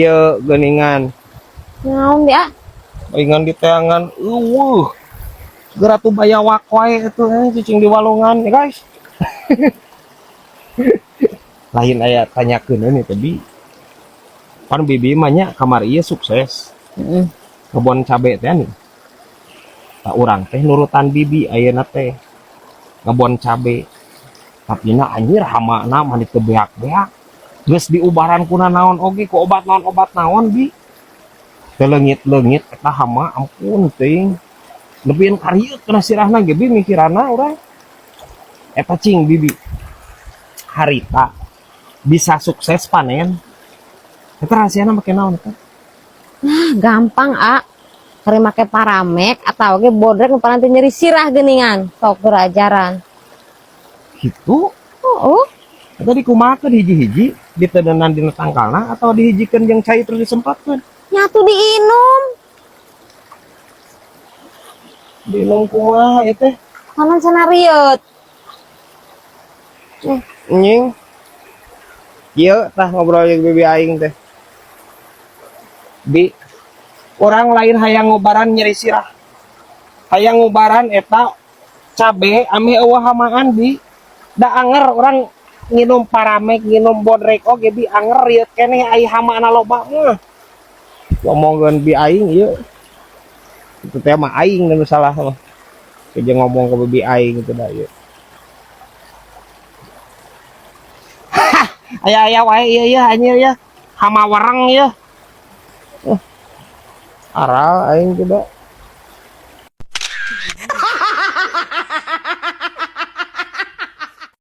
Ieu geuningan. Naon dia? Geuningan di teangan. Segera tuh bayawak wae itu cicing di walungan ya guys. Lain aya tanyakeun ini tadi. Pan bibi mah nya kamar ieu sukses. Kebon cabe teh nih. Tak urang teh nurutan bibi ayeuna teh. Ngebon cabe. Tapi na anjir hamana mah ditebeak-beak. Geus diubaran kuna naon oge ku obat naon bi. Teu leungit-leungit eta hama ampun teuing. Lebih karyeut kana sirahna ge bi mikirana urang. Eta cing bibi. Harita bisa sukses panen. Eta rahasiana make naon eta? Nah, gampang, A. Kari make paramek atau ge bodrek nu pananti nyeri sirah geuningan. Sok gerajaran. Gitu. Oh. Eta dikumakeun hiji-hiji ditedenan dina tangkalna atau dihijikeun jeung cai terus disempatkeun? Nyatu diinum. Diinum kumaha ieu teh? Panon sanariut. Nying. Ieu tah ngobrol jeung bibi aing teh. Bi, orang lain hayang ngobaran nyeri sirah. Hayang ngobaran eta cabe ame eueuh hamaan bi. Da anger orang nginum paramek, nginum bodrek oge bi anger ieu keneh ai hamana loba mah. Ngomongkeun bi aing ieu. Itu teh mah aing nu salah mah. Jeung ngomong ke bibi aing gitu da ieu. Aya-aya wae ieu ya anjir ya. Hama wareng ya. Aral aing coba.